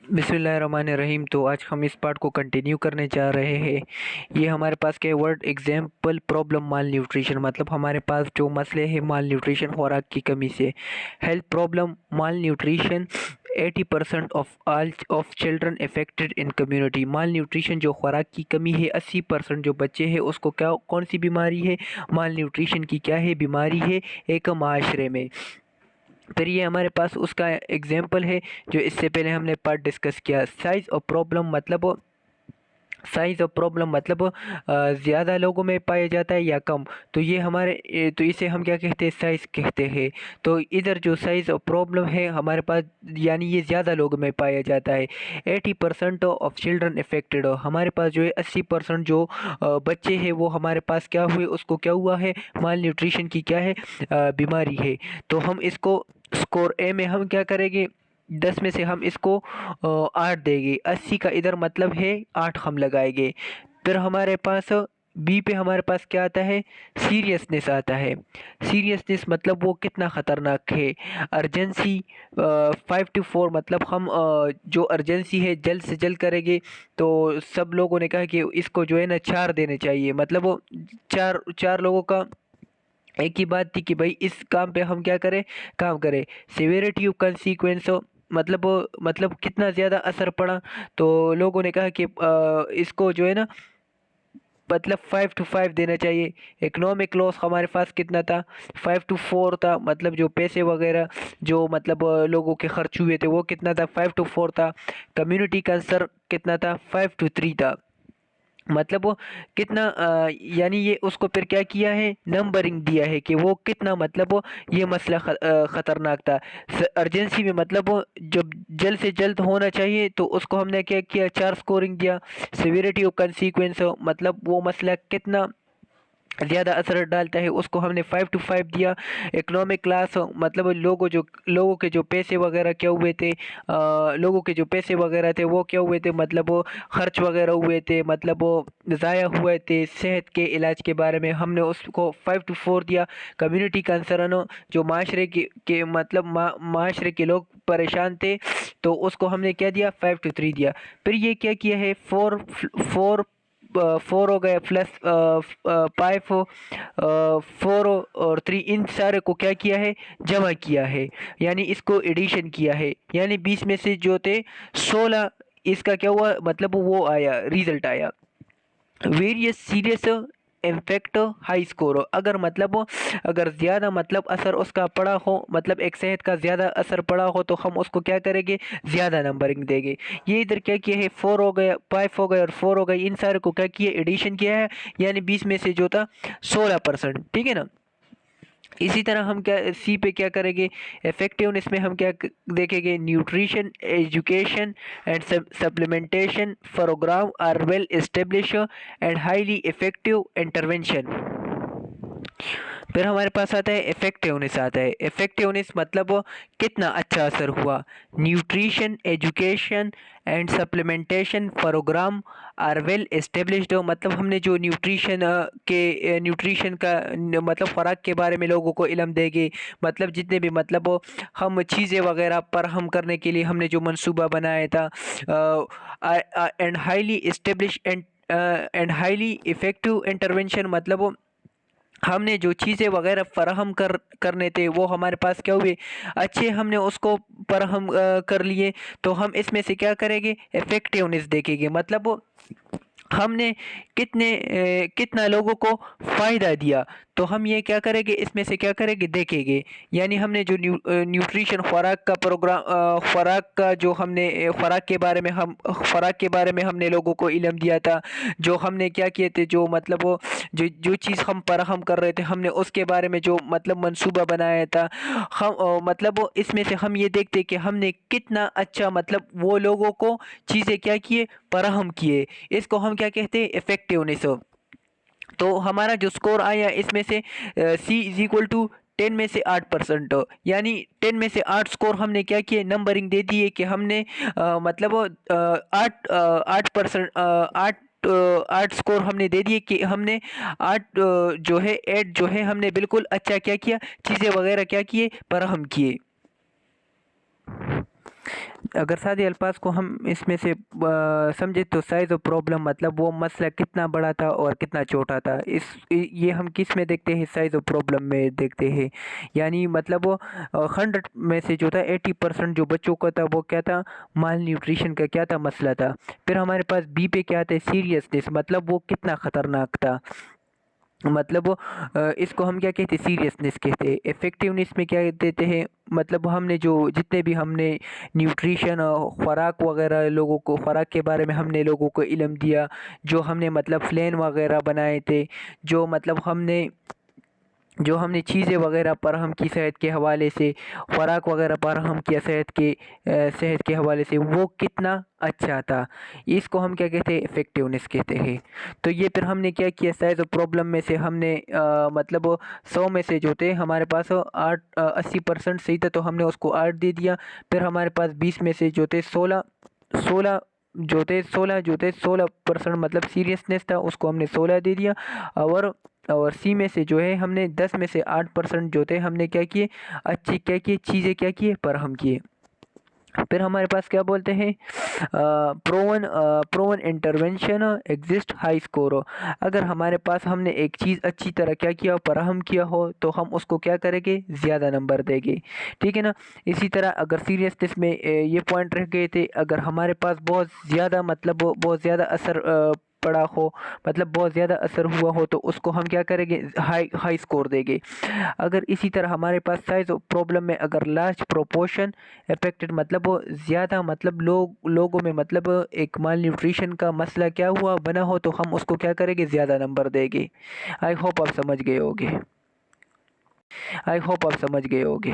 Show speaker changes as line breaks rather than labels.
बिस्मिल्लाहिर्रहमानिर्रहीम। तो आज हम इस पार्ट को कंटिन्यू करने जा रहे हैं। ये हमारे पास के वर्ड एग्जाम्पल प्रॉब्लम माल न्यूट्रिशन, मतलब हमारे पास जो मसले हैं माल न्यूट्रिशन खुराक की कमी से। Health problem mall nutrition 80% of children affected in community. Mall nutrition जो खुराक की कमी है, 80% जो बच्चे हैं उसको क्या कौन सी बीमारी है, माल न्यूट्रिशन की क्या है बीमारी है एक माशरे में। फिर ये हमारे पास उसका एग्जाम्पल है जो इससे पहले हमने पार्ट डिस्कस किया। साइज़ ऑफ प्रॉब्लम मतलब ज़्यादा लोगों में पाया जाता है या कम। तो ये तो इसे हम क्या कहते हैं, साइज़ कहते हैं। तो इधर जो साइज़ ऑफ प्रॉब्लम है हमारे पास, यानी ये ज़्यादा लोगों में पाया जाता है। 80% ऑफ चिल्ड्रन अफेक्टेड, हमारे पास जो है 80% जो बच्चे हैं वो हमारे पास क्या हुए, उसको क्या हुआ है, माल न्यूट्रिशन की क्या है बीमारी है। तो हम इसको स्कोर ए में हम क्या करेंगे, 10 में से हम इसको 8 देंगे। 80 का इधर मतलब है 8 हम लगाएंगे। फिर हमारे पास बी पे हमारे पास क्या आता है, सीरियसनेस आता है। सीरियसनेस मतलब वो कितना ख़तरनाक है। अर्जेंसी 5 to 4, मतलब हम जो अर्जेंसी है जल्द से जल्द करेंगे। तो सब लोगों ने कहा कि इसको जो है ना 4 देने चाहिए, मतलब वो चार चार लोगों का एक ही बात थी कि भाई इस काम पे हम क्या करें, काम करें। सिवियरिटी ऑफ कंसीक्वेंस, मतलब कितना ज़्यादा असर पड़ा। तो लोगों ने कहा कि इसको जो है ना मतलब 5 to 5 देना चाहिए। इकोनॉमिक लॉस हमारे पास कितना था, 5 to 4 था। मतलब जो पैसे वगैरह जो मतलब लोगों के खर्च हुए थे वो कितना था, 5 to 4 था। कम्युनिटी कैंसर कितना था, 5 to 3 था। मतलब वो कितना यानी ये उसको फिर क्या किया है, नंबरिंग दिया है कि वो कितना, मतलब वो ये मसला ख़तरनाक था। अर्जेंसी में मतलब वो जब जल्द से जल्द होना चाहिए तो उसको हमने क्या किया, 4 स्कोरिंग दिया। सिवियरिटी ऑफ कंसीक्वेंस, मतलब वो मसला कितना ज़्यादा असर डालता है, उसको हमने 5 to 5 दिया। इकोनॉमिक क्लास, मतलब लोगों के जो पैसे वगैरह क्या हुए थे, लोगों के जो पैसे वगैरह थे वो क्या हुए थे, मतलब वो खर्च वगैरह हुए थे, मतलब वो ज़ाया हुए थे सेहत के इलाज के बारे में, हमने उसको 5 to 4 दिया। कम्युनिटी कंसर्न, जो माशरे के मतलब माशरे के लोग परेशान थे, तो उसको हमने क्या दिया, 5 to 3 दिया। फिर ये क्या किया है, 4 हो गया प्लस 5, 4 और 3, इन सारे को क्या किया है, जमा किया है, यानी इसको एडिशन किया है। यानी 20 में से जो थे 16, इसका क्या हुआ, मतलब वो आया, रिजल्ट आया। Various serious impact high score, अगर मतलब अगर ज़्यादा मतलब असर उसका पड़ा हो, मतलब एक सेहत का ज़्यादा असर पड़ा हो, तो हम उसको क्या करेंगे, ज़्यादा नंबरिंग देंगे। ये इधर क्या किया है, 4 हो गया, 5 हो गया और 4 हो गया, इन सारे को क्या किया, एडिशन किया है। यानी 20 में से जो था 16%, ठीक है ना। इसी तरह हम क्या सी पे क्या करेंगे, इफेक्टिवनेस में हम क्या देखेंगे, nutrition education and supplementation programme are well establish and highly effective intervention. फिर हमारे पास आता है इफेक्टिवनेस, आता है इफेक्टिवनेस मतलब वो कितना अच्छा असर हुआ। Nutrition education and supplementation programme are well established, मतलब हमने जो न्यूट्रिशन का मतलब खुराक के बारे में लोगों को इल्म देंगे। मतलब जितने भी मतलब वो हम चीज़ें वगैरह पर हम करने के लिए हमने जो मंसूबा बनाया था, and highly establish and highly effective intervention, मतलब वो हमने जो चीज़ें वगैरह फराहम करने थे वो हमारे पास क्या हुए, अच्छे हमने उसको फराहम कर लिए। तो हम इसमें से क्या करेंगे, इफेक्टिवनेस देखेंगे, मतलब वो हमने कितना लोगों को फ़ायदा दिया। तो हम ये क्या करेंगे, इसमें से क्या करेंगे, देखेंगे। यानी हमने जो न्यूट्रिशन खुराक का प्रोग्राम, खुराक का जो हमने खुराक के बारे में हमने लोगों को इल्म दिया था। जो हमने क्या किए थे, जो मतलब वो जो चीज़ हम फराहम कर रहे थे, हमने उसके बारे में जो मतलब मंसूबा बनाया था। हम मतलब वो इसमें से हम ये देखते कि हमने कितना अच्छा मतलब वो लोगों को चीज़ें क्या किए, फराहम किए। इसको हम क्या कहते हैं, इफेक्टिवनेस। तो हमारा जो स्कोर आया इसमें से सी इज इक्वल टू 10 में से 8%, यानी 10 में से 8 स्कोर हमने क्या किए, नंबरिंग दे दिए कि हमने मतलब वो 8% 8 स्कोर हमने दे दिए कि हमने 8 जो है 8 जो है हमने बिल्कुल अच्छा क्या किया, चीज़ें वगैरह क्या किए, पर हम किए। अगर सादे अल्फाज को हम इसमें से समझे तो साइज़ ऑफ प्रॉब्लम मतलब वो मसला कितना बड़ा था और कितना छोटा था। ये हम किस में देखते हैं, साइज़ ऑफ प्रॉब्लम में देखते हैं। यानी मतलब वो 100 में से जो था 80% जो बच्चों का था वो क्या था, माल न्यूट्रिशन का क्या था, मसला था। फिर हमारे पास बी पे क्या आता है, सीरियसनेस मतलब वो कितना ख़तरनाक था। मतलब वो इसको हम क्या कहते हैं, सीरियसनेस कहते हैं। इफ़ेक्टिवनेस में क्या देते हैं, मतलब हमने जो जितने भी हमने न्यूट्रिशन और ख़ुराक वगैरह लोगों को, ख़ुराक के बारे में हमने लोगों को इल्म दिया, जो हमने मतलब प्लान वगैरह बनाए थे, जो मतलब हमने चीज़ें वगैरह फराहम की सेहत के हवाले से, ख़ुराक वगैरह फराहम किया सेहत के हवाले से, वो कितना अच्छा था। इसको हम क्या कहते हैं, इफ़ेक्टिवनेस कहते हैं। तो ये फिर हमने क्या किया, साइज़ ऑफ प्रॉब्लम में से हमने मतलब 100 में से जो थे हमारे पास 80% सही था, तो हमने उसको 8 दे दिया। फिर हमारे पास 20 में से जो थे 16 16% मतलब सीरियसनेस था, उसको हमने 16 दे दिया। और सी में से जो है हमने 10 में से 8% जो थे हमने क्या किए, अच्छी क्या किए, चीज़ें क्या किए, पर हम किए। फिर हमारे पास क्या बोलते हैं, proven intervention exist high score हो। अगर हमारे पास हमने एक चीज़ अच्छी तरह क्या किया, फराहम किया हो, तो हम उसको क्या करेंगे, ज़्यादा नंबर देंगे। ठीक है ना। इसी तरह अगर सीरियसनेस में ये पॉइंट रह गए थे, अगर हमारे पास बहुत ज़्यादा मतलब बहुत ज़्यादा असर पड़ा हो, मतलब बहुत ज़्यादा असर हुआ हो, तो उसको हम क्या करेंगे, हाई हाई स्कोर देंगे। अगर इसी तरह हमारे पास साइज ऑफ प्रॉब्लम में अगर लार्ज प्रोपोर्शन अफेक्टेड मतलब वो ज़्यादा मतलब लोगों में मतलब एक माल न्यूट्रिशन का मसला क्या हुआ, बना हो, तो हम उसको क्या करेंगे, ज़्यादा नंबर देंगे। आई होप आप समझ गए होगे।